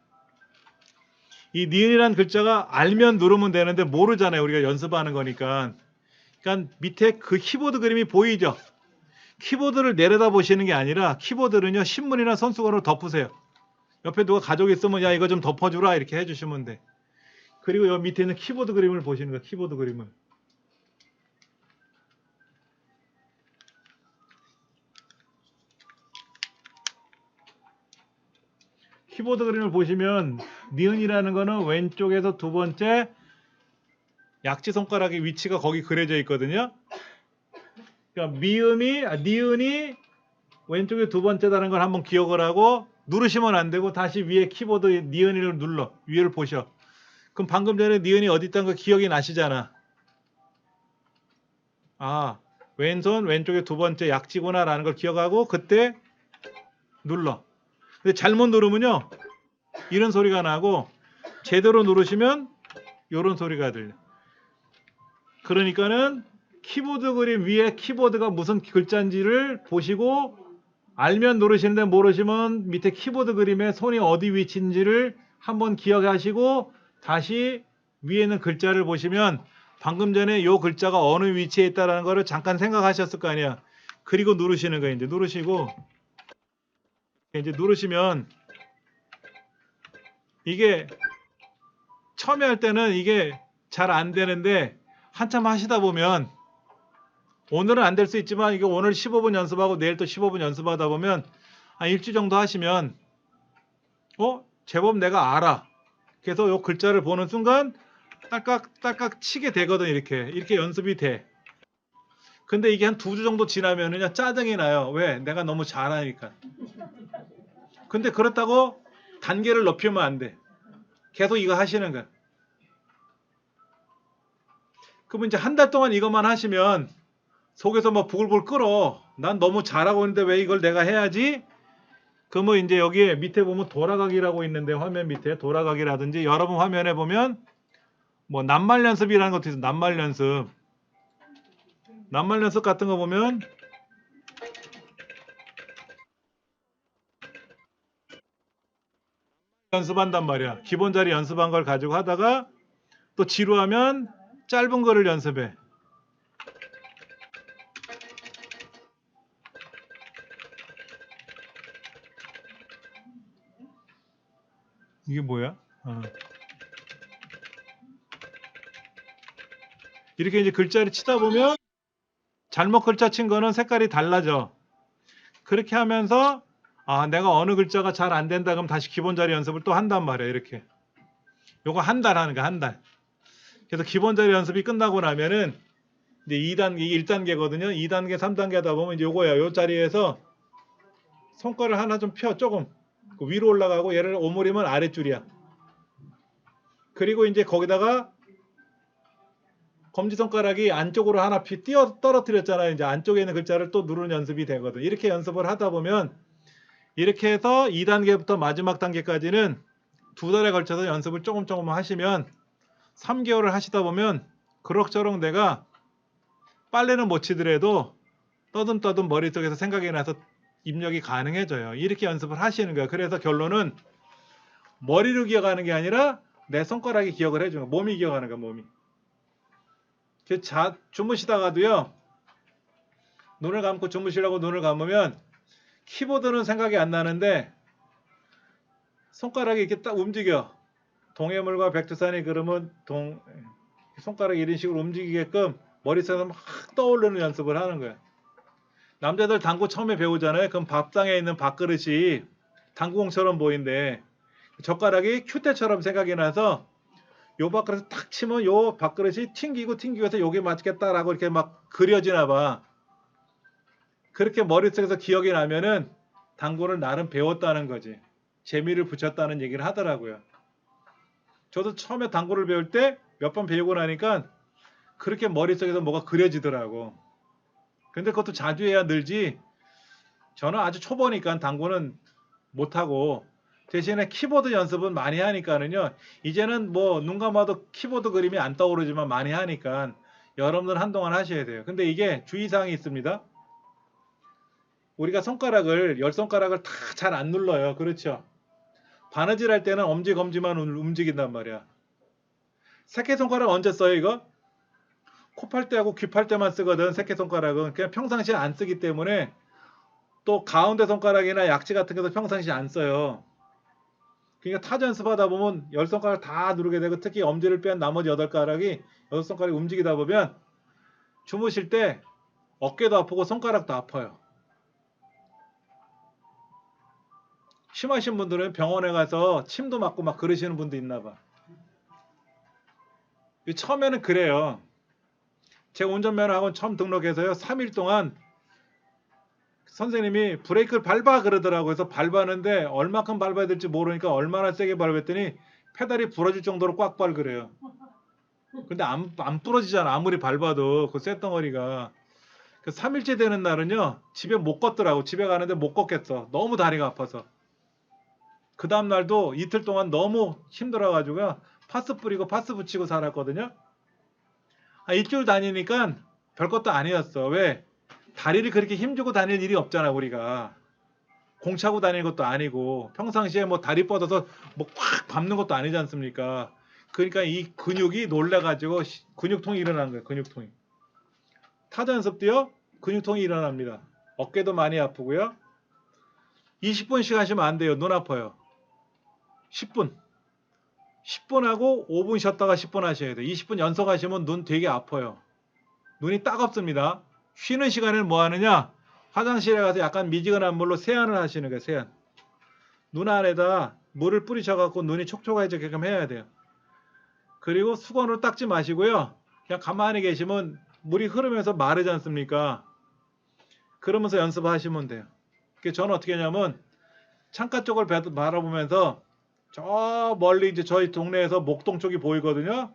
이 니은이라는 글자가 알면 누르면 되는데 모르잖아요. 우리가 연습하는 거니까. 그러니까 밑에 그 키보드 그림이 보이죠? 키보드를 내려다 보시는 게 아니라 키보드는요. 신문이나 손수건으로 덮으세요. 옆에 누가 가족이 있으면 야 이거 좀 덮어주라 이렇게 해주시면 돼. 그리고 여기 밑에 있는 키보드 그림을 보시는 거예요. 키보드 그림을. 키보드 그림을 보시면 니은이라는 거는 왼쪽에서 두 번째 약지 손가락의 위치가 거기 그려져 있거든요. 그러니까 니은이 왼쪽에 두 번째다는 걸 한번 기억을 하고 누르시면 안 되고 다시 위에 키보드 니은이를 눌러 위를 보셔. 그럼 방금 전에 니은이 어디 있다는 거 기억이 나시잖아. 아, 왼손 왼쪽에 두 번째 약지구나 라는 걸 기억하고 그때 눌러. 근데 잘못 누르면요 이런 소리가 나고 제대로 누르시면 이런 소리가 들려. 그러니까는 키보드 그림 위에 키보드가 무슨 글자인지를 보시고 알면 누르시는데 모르시면 밑에 키보드 그림에 손이 어디 위치인지를 한번 기억하시고 다시 위에 있는 글자를 보시면 방금 전에 이 글자가 어느 위치에 있다는 거를 잠깐 생각하셨을 거 아니야. 그리고 누르시는 거예요. 이제 누르시고 이제 누르시면 이게 처음에 할 때는 이게 잘 안 되는데 한참 하시다 보면 오늘은 안 될 수 있지만 이게 오늘 15분 연습하고 내일 또 15분 연습하다 보면 한 일주일 정도 하시면 제법 내가 알아. 그래서 이 글자를 보는 순간 딸깍딸깍 치게 되거든. 이렇게 연습이 돼. 근데 이게 한 2주 정도 지나면은 짜증이 나요. 왜? 내가 너무 잘하니까. 근데 그렇다고 단계를 높이면 안 돼. 계속 이거 하시는 거야. 그러면 이제 한 달 동안 이것만 하시면 속에서 막 부글부글 끓어. 난 너무 잘하고 있는데 왜 이걸 내가 해야지? 그러면 이제 여기에 밑에 보면 돌아가기라고 있는데, 화면 밑에 돌아가기라든지, 여러분 화면에 보면 뭐 낱말 연습이라는 것도 있어. 낱말 연습. 낱말 연습 같은 거 보면 연습한단 말이야. 기본 자리 연습한 걸 가지고 하다가 또 지루하면 짧은 거를 연습해. 이게 뭐야? 이렇게 이제 글자를 치다 보면 잘못 글자 친 거는 색깔이 달라져. 그렇게 하면서 내가 어느 글자가 잘 안 된다 그럼 다시 기본 자리 연습을 또 한단 말이야. 이렇게. 요거 한 달 하는 거야. 한 달. 그래서 기본 자리 연습이 끝나고 나면은 이제 2단계, 1단계거든요. 2단계, 3단계 하다 보면 이제 요거야. 요 자리에서 손가락을 하나 좀 펴. 조금. 위로 올라가고, 얘를 오므리면 아랫줄이야. 그리고 이제 거기다가 검지손가락이 안쪽으로 하나 떨어뜨렸잖아요. 이제 안쪽에 있는 글자를 또 누르는 연습이 되거든. 이렇게 연습을 하다 보면, 이렇게 해서 2단계부터 마지막 단계까지는 2달에 걸쳐서 연습을 조금 하시면 3개월을 하시다 보면 그럭저럭 내가 빨래는 못 치더라도 떠듬떠듬 머릿속에서 생각이 나서 입력이 가능해져요. 이렇게 연습을 하시는 거야. 그래서 결론은 머리로 기억하는 게 아니라 내 손가락이 기억을 해주는 거야. 몸이 기억하는 거야. 몸이. 주무시다가도요, 눈을 감고 주무시려고 눈을 감으면 키보드는 생각이 안 나는데 손가락이 이렇게 딱 움직여. 동해물과 백두산이 그러면 손가락이 이런 식으로 움직이게끔 머릿속에서 막 떠오르는 연습을 하는 거야. 남자들 당구 처음에 배우잖아요. 그럼 밥상에 있는 밥그릇이 당구공처럼 보이는데 젓가락이 큐대처럼 생각이 나서 요 밥그릇을 탁 치면 요 밥그릇이 튕기고 해서 요게 맞겠다라고 이렇게 막 그려지나 봐. 그렇게 머릿속에서 기억이 나면은 당구를 나름 배웠다는 거지. 재미를 붙였다는 얘기를 하더라고요. 저도 처음에 당구를 배울 때 몇 번 배우고 나니까 그렇게 머릿속에서 뭐가 그려지더라고. 근데 그것도 자주 해야 늘지. 저는 아주 초보니까 당구는 못하고 대신에 키보드 연습은 많이 하니까는요. 이제는 뭐 눈 감아도 키보드 그림이 안 떠오르지만 많이 하니까 여러분들 한동안 하셔야 돼요. 근데 이게 주의사항이 있습니다. 우리가 손가락을, 10손가락을 다 잘 안 눌러요. 그렇죠? 바느질 할 때는 엄지, 검지만 움직인단 말이야. 새끼손가락 언제 써요, 이거? 코 팔 때하고 귀 팔 때만 쓰거든, 새끼손가락은. 그냥 평상시에 안 쓰기 때문에 또 가운데 손가락이나 약지 같은 것도 평상시에 안 써요. 그러니까 타자 연습하다 보면 10손가락 다 누르게 되고 특히 엄지를 뺀 나머지 8가락이 6손가락이 움직이다 보면 주무실 때 어깨도 아프고 손가락도 아파요. 심하신 분들은 병원에 가서 침도 맞고 막 그러시는 분도 있나 봐. 처음에는 그래요. 제가 운전면허 학원 처음 등록해서요. 3일 동안 선생님이 브레이크를 밟아 그러더라고요. 그래서 밟았는데 얼마큼 밟아야 될지 모르니까 얼마나 세게 밟았더니 페달이 부러질 정도로 꽉 밟으래요. 근데 안 부러지잖아. 아무리 밟아도 그 쇳덩어리가. 그 3일째 되는 날은요. 집에 못 걷더라고. 집에 가는데 못 걷겠어. 너무 다리가 아파서. 그 다음 날도 이틀 동안 너무 힘들어가지고 파스 뿌리고 파스 붙이고 살았거든요. 일주일 다니니까 별것도 아니었어. 왜? 다리를 그렇게 힘주고 다닐 일이 없잖아. 우리가 공 차고 다니는 것도 아니고 평상시에 뭐 다리 뻗어서 뭐 꽉 밟는 것도 아니지 않습니까? 그러니까 이 근육이 놀래가지고 근육통이 일어나는 거예요. 근육통이. 타자 연습 때요 근육통이 일어납니다. 어깨도 많이 아프고요. 20분씩 하시면 안 돼요. 눈 아파요. 10분. 10분 하고 5분 쉬었다가 10분 하셔야 돼요. 20분 연속 하시면 눈 되게 아파요. 눈이 따갑습니다. 쉬는 시간에는 뭐 하느냐? 화장실에 가서 약간 미지근한 물로 세안을 하시는 거예요. 세안. 눈 안에다 물을 뿌리셔갖고 눈이 촉촉해지게끔 해야 돼요. 그리고 수건으로 닦지 마시고요. 그냥 가만히 계시면 물이 흐르면서 마르지 않습니까? 그러면서 연습하시면 돼요. 저는 어떻게 하냐면 창가 쪽을 바라보면서 저 멀리 이제 저희 동네에서 목동 쪽이 보이거든요.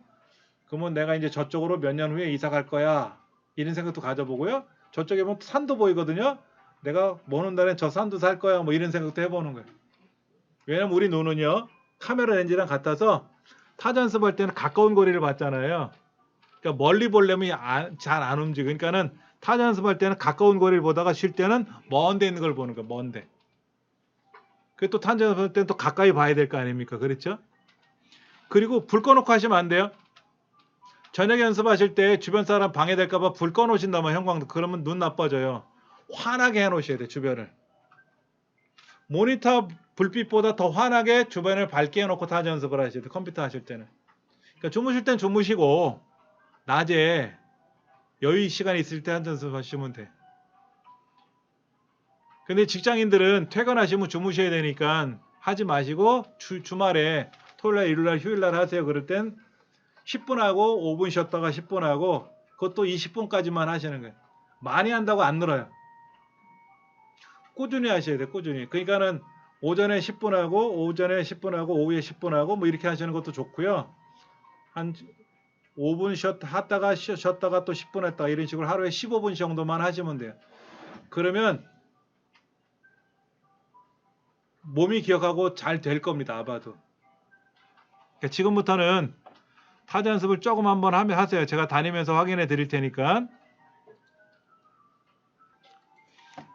그러면 내가 이제 저쪽으로 몇 년 후에 이사 갈 거야. 이런 생각도 가져보고요. 저쪽에 보면 산도 보이거든요. 내가 모는 날엔 저 산도 살 거야. 뭐 이런 생각도 해보는 거예요. 왜냐면 우리 눈은요. 카메라 렌즈랑 같아서 타자 연습할 때는 가까운 거리를 봤잖아요. 그러니까 멀리 보려면 잘 안 움직여. 그러니까는 타자 연습할 때는 가까운 거리를 보다가 쉴 때는 먼 데 있는 걸 보는 거야. 먼 데. 그 또 타자 연습할 때는 또 가까이 봐야 될 거 아닙니까? 그렇죠? 그리고 불 꺼놓고 하시면 안 돼요. 저녁 연습하실 때 주변 사람 방해될까봐 불 꺼놓으신다면 형광등 그러면 눈 나빠져요. 환하게 해놓으셔야 돼 주변을. 모니터 불빛보다 더 환하게 주변을 밝게 해놓고 타자 연습을 하셔야 돼. 컴퓨터 하실 때는. 그러니까 주무실 땐 주무시고 낮에 여유 시간이 있을 때 타자 연습하시면 돼. 근데 직장인들은 퇴근하시면 주무셔야 되니까 하지 마시고 주말에 토요일날 일요일날 휴일날 하세요. 그럴 땐 10분 하고 5분 쉬었다가 10분 하고 그것도 20분까지만 하시는 거예요. 많이 한다고 안 늘어요. 꾸준히 하셔야 돼요. 꾸준히. 그러니까는 오전에 10분 하고 오전에 10분 하고 오후에 10분 하고 뭐 이렇게 하시는 것도 좋고요. 한 5분 쉬었다가 또 10분 했다가 이런 식으로 하루에 15분 정도만 하시면 돼요. 그러면 몸이 기억하고 잘 될 겁니다. 아마도. 그러니까 지금부터는 타자 연습을 조금 한번 하세요. 제가 다니면서 확인해 드릴 테니까.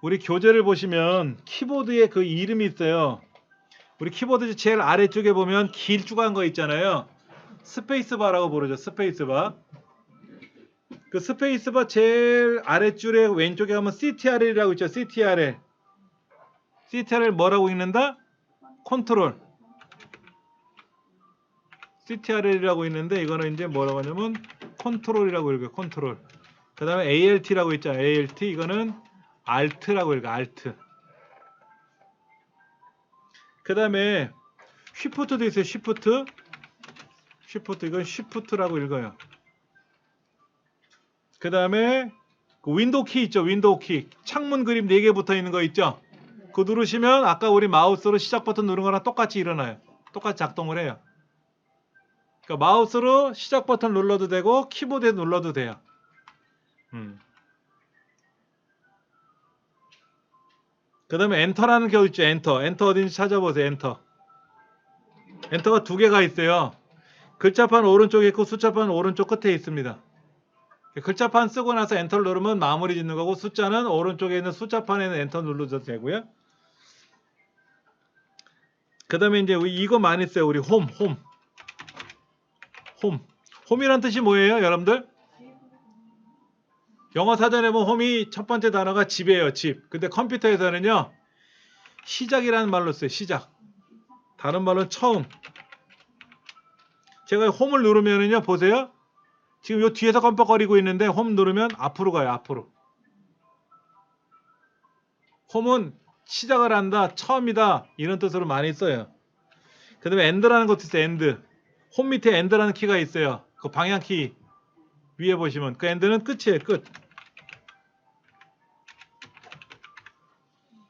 우리 교재를 보시면 키보드에 그 이름이 있어요. 우리 키보드 제일 아래쪽에 보면 길쭉한 거 있잖아요. 스페이스바라고 부르죠. 스페이스바. 그 스페이스바 제일 아래줄에 왼쪽에 가면 CTRL이라고 있죠. CTRL. CTRL 뭐라고 읽는다? 컨트롤. CTRL이라고 있는데 이거는 이제 뭐라고 하냐면 컨트롤이라고 읽어요. 컨트롤. 그 다음에 ALT라고 있죠. ALT 이거는 Alt라고 읽어요. Alt. 그 다음에 쉬프트도 있어요. 쉬프트. 쉬프트 이건 쉬프트라고 읽어요. 그 다음에 그 윈도우 키 있죠. 윈도우 키. 창문 그림 4개 붙어 있는 거 있죠. 그거 누르시면 아까 우리 마우스로 시작 버튼 누른 거랑 똑같이 일어나요. 똑같이 작동을 해요. 그러니까 마우스로 시작 버튼 눌러도 되고 키보드에 눌러도 돼요. 그 다음에 엔터라는 게 있죠. 엔터. 엔터 어딘지 찾아보세요. 엔터. 엔터가 2개가 있어요. 글자판 오른쪽에 있고 숫자판 오른쪽 끝에 있습니다. 글자판 쓰고 나서 엔터를 누르면 마무리 짓는 거고 숫자는 오른쪽에 있는 숫자판에는 엔터 눌러도 되고요. 그 다음에 이제 이거 많이 써요. 우리 홈. 홈이란 뜻이 뭐예요 여러분들? 영어 사전에 보면 홈이 첫 번째 단어가 집이에요. 집. 근데 컴퓨터에서는요 시작이라는 말로 써요. 시작. 다른 말로는 처음. 제가 홈을 누르면은요 보세요. 지금 요 뒤에서 깜빡거리고 있는데 홈 누르면 앞으로 가요. 앞으로. 홈은 시작을 한다. 처음이다. 이런 뜻으로 많이 써요. 그 다음에 엔드라는 것도 있어요. 엔드. 홈 밑에 엔드라는 키가 있어요. 그 방향키 위에 보시면 그 엔드는 끝이에요. 끝.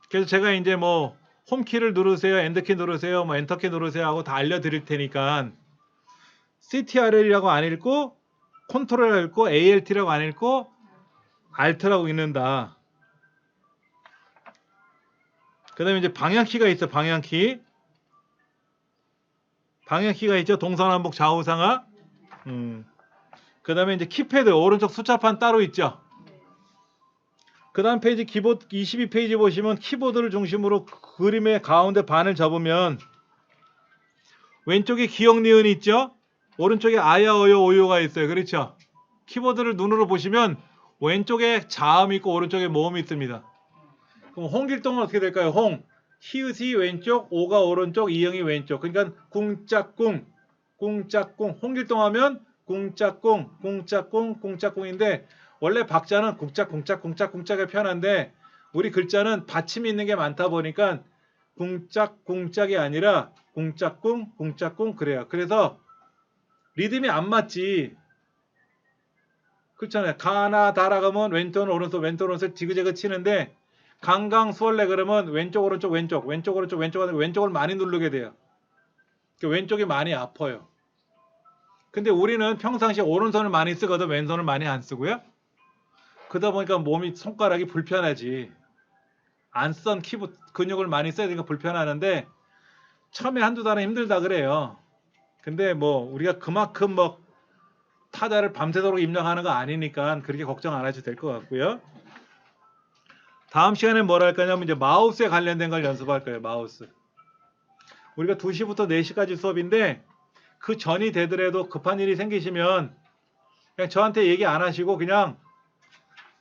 그래서 제가 이제 뭐 홈키를 누르세요. 엔드키 누르세요. 뭐 엔터키 누르세요 하고 다 알려드릴 테니까 CTRL이라고 안 읽고 컨트롤이라고 읽고 ALT라고 안 읽고 Alt라고 읽는다. 그 다음에 이제 방향키가 있어. 방향키. 방향키가 있죠. 동서남북 좌우상하. 그 다음에 이제 키패드 오른쪽 숫자판 따로 있죠. 그 다음 페이지 키보드 22페이지 보시면 키보드를 중심으로 그림의 가운데 반을 접으면 왼쪽에 기억 니은이 있죠. 오른쪽에 아야 어요 오요가 있어요. 그렇죠. 키보드를 눈으로 보시면 왼쪽에 자음이 있고 오른쪽에 모음이 있습니다. 그럼 홍길동은 어떻게 될까요? 홍. 히읗이 왼쪽, 오가 오른쪽, 이응이 왼쪽. 그러니까 궁짝궁, 궁짝궁. 홍길동 하면 궁짝궁, 궁짝궁, 궁짝궁인데 원래 박자는 궁짝궁짝궁짝궁짝의 편한데 우리 글자는 받침이 있는 게 많다 보니까 궁짝궁짝이 아니라 궁짝궁, 궁짝궁 그래요. 그래서 리듬이 안 맞지. 그렇잖아요. 가나 다라 그러면 왼손 오른손 왼손 오른손 지그재그 치는데 강강수월래 그러면 왼쪽 오른쪽 왼쪽 왼쪽 오른쪽 왼쪽을 많이 누르게 돼요. 왼쪽이 많이 아파요. 근데 우리는 평상시에 오른손을 많이 쓰거든 왼손을 많이 안 쓰고요. 그러다 보니까 몸이 손가락이 불편하지. 안 쓴 키보드 근육을 많이 써야 되니까 불편하는데 처음에 한두 달은 힘들다 그래요. 근데 뭐 우리가 그만큼 뭐 타자를 밤새도록 입력하는 거 아니니까 그렇게 걱정 안 하셔도 될 것 같고요. 다음 시간에 뭘 할 거냐면 이제 마우스에 관련된 걸 연습할 거예요. 마우스. 우리가 2시부터 4시까지 수업인데 그 전이 되더라도 급한 일이 생기시면 그냥 저한테 얘기 안 하시고 그냥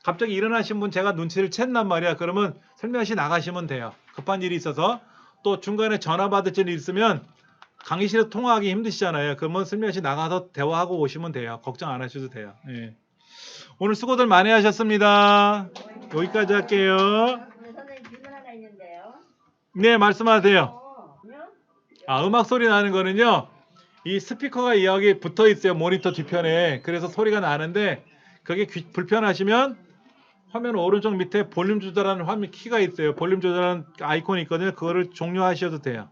갑자기 일어나신 분 제가 눈치를 챘단 말이야. 그러면 설명시 나가시면 돼요. 급한 일이 있어서 또 중간에 전화 받을 일이 있으면 강의실에서 통화하기 힘드시잖아요. 그러면 설명시 나가서 대화하고 오시면 돼요. 걱정 안 하셔도 돼요. 예. 오늘 수고들 많이 하셨습니다. 여기까지 할게요. 선생님 질문 하나 있는데요. 네, 말씀하세요. 그러면 음악 소리 나는 거는요. 이 스피커가 여기 붙어 있어요. 모니터 뒤편에. 그래서 소리가 나는데 그게 불편하시면 화면 오른쪽 밑에 볼륨 조절하는 화면 키가 있어요. 볼륨 조절하는 아이콘이 있거든요. 그거를 종료하셔도 돼요.